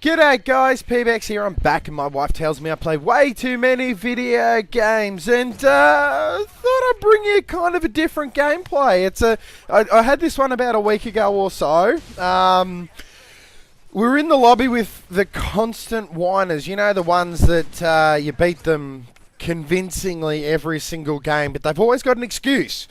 G'day guys, PBX here. I'm back and my wife tells me I play way too many video games and thought I'd bring you kind of a different gameplay. I had this one about a week ago or so. We were in the lobby with the constant whiners, you know, the ones that you beat them convincingly every single game, but they've always got an excuse.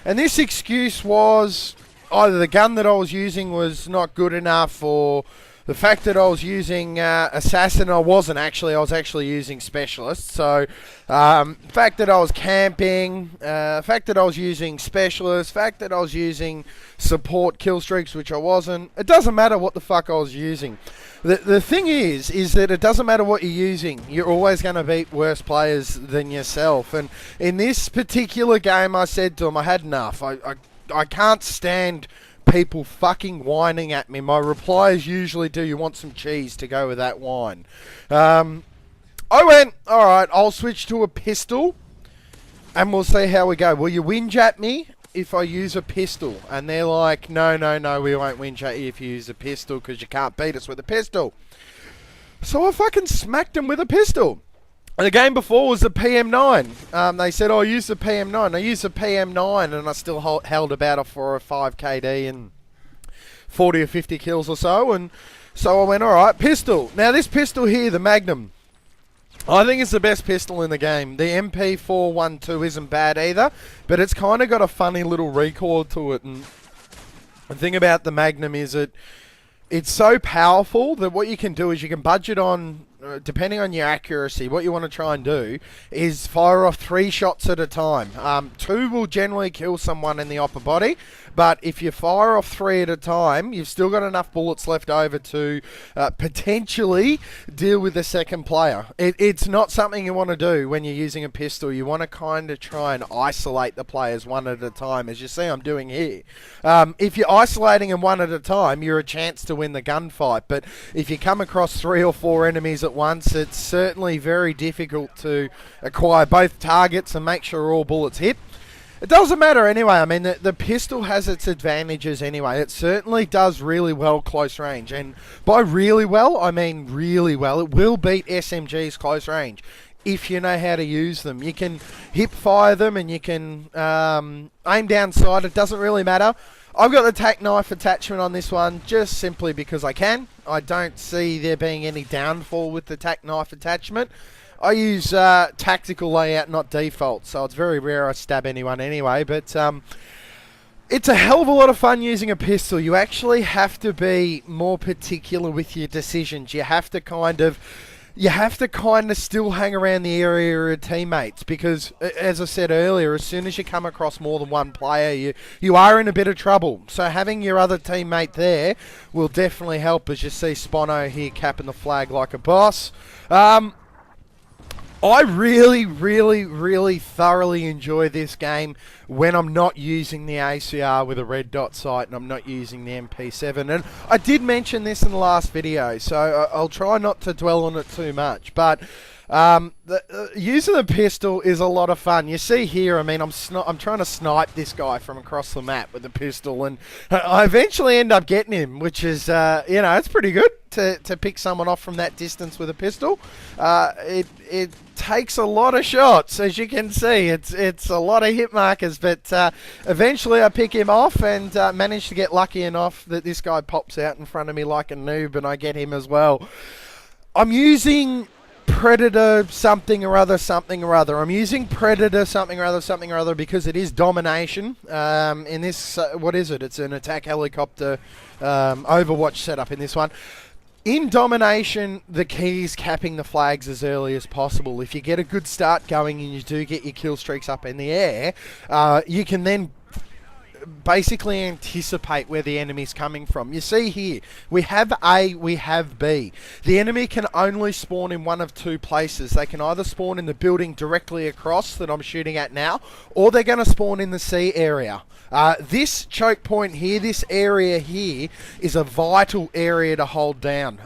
And this excuse was either the gun that I was using was not good enough, or the fact that I was using Assassin. I was actually using Specialist. So, fact that I was camping, fact that I was using Specialist, fact that I was using support kill streaks, which I wasn't. It doesn't matter what the fuck I was using. The thing is that it doesn't matter what you're using. You're always going to beat worse players than yourself. And in this particular game, I said to them, I had enough. I can't stand people fucking whining at me. My replies usually do, you want some cheese to go with that wine. I went, alright, I'll switch to a pistol and we'll see how we go. Will you whinge at me if I use a pistol? And they're like, no, we won't whinge at you if you use a pistol because you can't beat us with a pistol. So I fucking smacked them with a pistol. And the game before was the PM9. They said, use the PM9. I used the PM9 and I still held about a 4 or 5 KD and 40 or 50 kills or so. And so I went, alright, pistol. Now this pistol here, the Magnum, I think it's the best pistol in the game. The MP412 isn't bad either, but it's kind of got a funny little recoil to it. And the thing about the Magnum is that it's so powerful that what you can do is you can budget on, depending on your accuracy, what you want to try and do is fire off 3 shots at a time. 2 will generally kill someone in the upper body, but if you fire off 3 at a time, you've still got enough bullets left over to potentially deal with the second player. It's not something you want to do when you're using a pistol. You want to kind of try and isolate the players one at a time, as you see I'm doing here. If you're isolating them one at a time, you're a chance to win the gunfight, but if you come across 3 or 4 enemies at once, it's certainly very difficult to acquire both targets and make sure all bullets hit. It doesn't matter anyway. I mean, the pistol has its advantages anyway. It certainly does really well close range, and by really well, I mean really well. It will beat SMG's close range if you know how to use them. You can hip fire them and you can aim down sight. It doesn't really matter. I've got the tack knife attachment on this one just simply because I can. I don't see there being any downfall with the tack knife attachment. I use tactical layout, not default, so it's very rare I stab anyone anyway, but it's a hell of a lot of fun using a pistol. You actually have to be more particular with your decisions. You have to kind of still hang around the area of teammates because, as I said earlier, as soon as you come across more than one player, you are in a bit of trouble. So having your other teammate there will definitely help, as you see Spono here capping the flag like a boss. I really thoroughly enjoy this game when I'm not using the ACR with a red dot sight and I'm not using the MP7. And I did mention this in the last video, so I'll try not to dwell on it too much. But using the pistol is a lot of fun. You see here, I mean, I'm trying to snipe this guy from across the map with the pistol, and I eventually end up getting him, which is, you know, it's pretty good to pick someone off from that distance with a pistol. It takes a lot of shots, as you can see. It's a lot of hit markers, but eventually I pick him off and manage to get lucky enough that this guy pops out in front of me like a noob, and I get him as well. I'm using Predator something or other. I'm using Predator something or other because it is domination. In this, what is it? It's an attack helicopter Overwatch setup in this one. In domination, the key is capping the flags as early as possible. If you get a good start going and you do get your kill streaks up in the air, you can then basically anticipate where the enemy's coming from. You see here, we have A, we have B. The enemy can only spawn in one of 2 places. They can either spawn in the building directly across that I'm shooting at now, or they're going to spawn in the C area. This choke point here, this area here, is a vital area to hold down.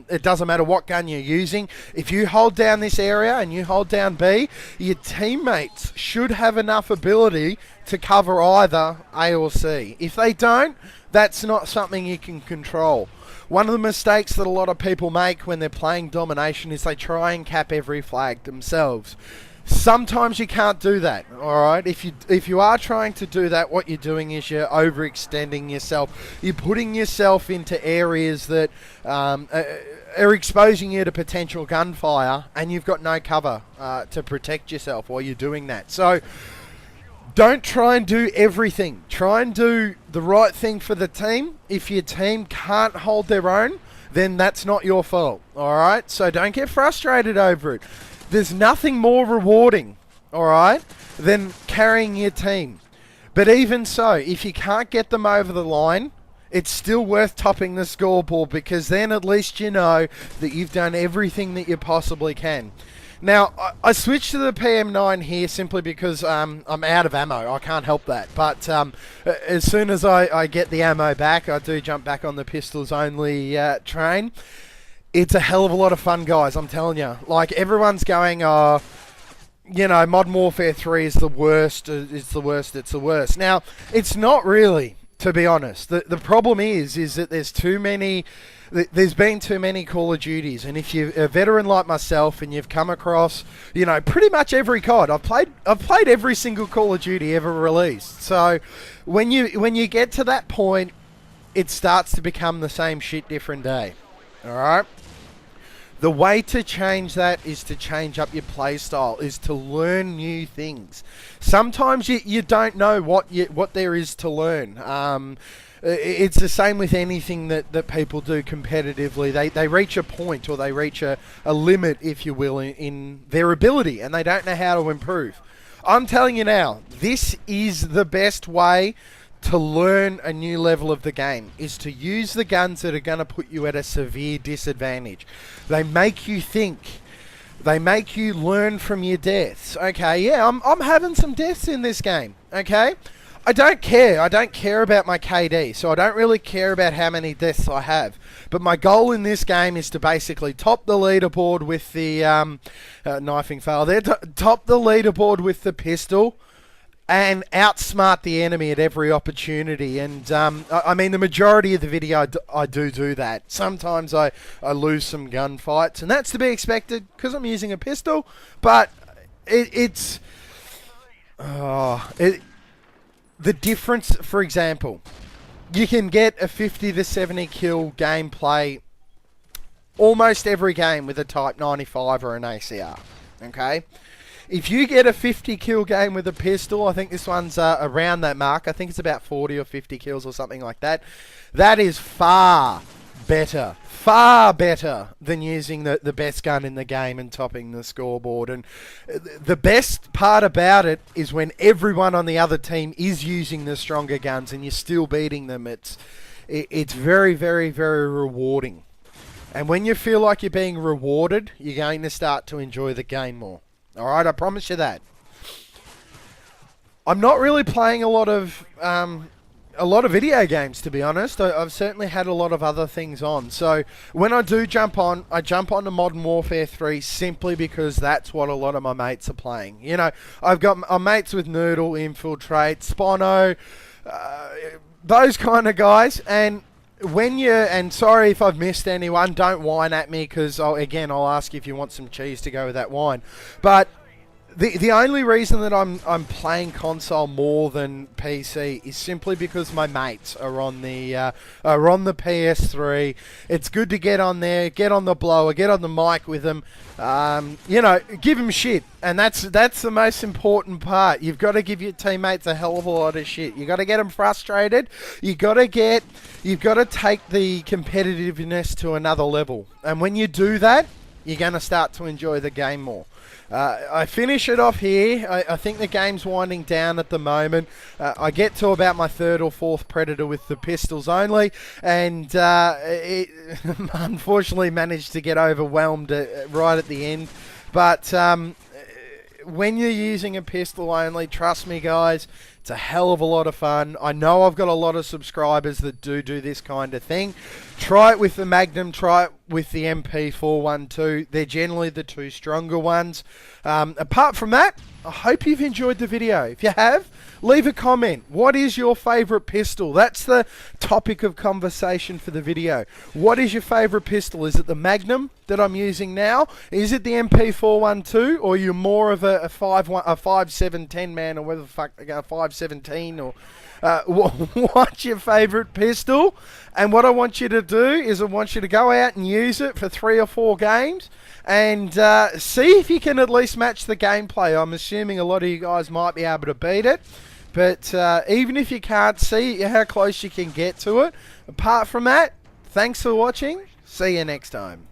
It doesn't matter what gun you're using. If you hold down this area and you hold down B, your teammates should have enough ability to cover either A or C. If they don't, that's not something you can control. One of the mistakes that a lot of people make when they're playing domination is they try and cap every flag themselves. Sometimes you can't do that, alright? If you are trying to do that, what you're doing is you're overextending yourself. You're putting yourself into areas that are exposing you to potential gunfire, and you've got no cover to protect yourself while you're doing that. So don't try and do everything. Try and do the right thing for the team. If your team can't hold their own, then that's not your fault, alright? So don't get frustrated over it. There's nothing more rewarding, alright, than carrying your team. But even so, if you can't get them over the line, it's still worth topping the scoreboard, because then at least you know that you've done everything that you possibly can. Now, I switched to the PM9 here simply because I'm out of ammo. I can't help that. But as soon as I get the ammo back, I do jump back on the pistols only train. It's a hell of a lot of fun, guys, I'm telling you. Like, everyone's going, you know, Modern Warfare 3 is the worst, it's the worst, it's the worst. Now, it's not really, to be honest. The problem is that there's too many... There's been too many Call of Duties, and if you're a veteran like myself and you've come across, you know, pretty much every COD, I've played every single Call of Duty ever released. So when you get to that point, it starts to become the same shit, different day. All right. The way to change that is to change up your play style, is to learn new things. Sometimes you don't know what there is to learn. It's the same with anything that people do competitively. They reach a point, or they reach a limit, if you will, in their ability, and they don't know how to improve. I'm telling you now, this is the best way to learn a new level of the game, is to use the guns that are going to put you at a severe disadvantage. They make you think. They make you learn from your deaths. Okay, yeah, I'm having some deaths in this game, okay? I don't care. I don't care about my KD, so I don't really care about how many deaths I have. But my goal in this game is to basically top the leaderboard with the... knifing fail there. Top the leaderboard with the pistol and outsmart the enemy at every opportunity. And, I mean, the majority of the video, I do that. Sometimes I lose some gunfights, and that's to be expected because I'm using a pistol. But it's... The difference, for example, you can get a 50 to 70 kill gameplay almost every game with a Type 95 or an ACR, okay? If you get a 50 kill game with a pistol, I think this one's around that mark. I think it's about 40 or 50 kills or something like that. That is far better than using the best gun in the game and topping the scoreboard. And the best part about it is when everyone on the other team is using the stronger guns and you're still beating them. It's very, very, very rewarding. And when you feel like you're being rewarded, you're going to start to enjoy the game more. Alright, I promise you that. I'm not really playing a lot of video games, to be honest. I've certainly had a lot of other things on. So when I do jump on, I jump on to Modern Warfare 3 simply because that's what a lot of my mates are playing. You know, I've got my mates with Noodle, Infiltrate, Spono, those kind of guys. And and sorry if I've missed anyone, don't whine at me, because I'll ask you if you want some cheese to go with that wine. But the only reason that I'm playing console more than PC is simply because my mates are on the PS3. It's good to get on there, get on the blower, get on the mic with them. You know, give them shit, and that's the most important part. You've got to give your teammates a hell of a lot of shit. You got to get them frustrated. You've got to take the competitiveness to another level, and when you do that, you're going to start to enjoy the game more. I finish it off here. I think the game's winding down at the moment. I get to about my third or fourth Predator with the pistols only, and it unfortunately managed to get overwhelmed right at the end. But when you're using a pistol only, trust me, guys, it's a hell of a lot of fun. I know I've got a lot of subscribers that do this kind of thing. Try it with the Magnum, try it with the MP412. They're generally the two stronger ones. Apart from that, I hope you've enjoyed the video. If you have, leave a comment. What is your favourite pistol? That's the topic of conversation for the video. What is your favourite pistol? Is it the Magnum that I'm using now? Is it the MP412? Or are you more of a 5.710 man, or whether the fuck 5.17 or... what's your favourite pistol? And what I want you to do is I want you to go out and use it for 3 or 4 games and see if you can at least match the gameplay. I'm assuming a lot of you guys might be able to beat it, but even if you can't see how close you can get to it, apart from that, thanks for watching. See you next time.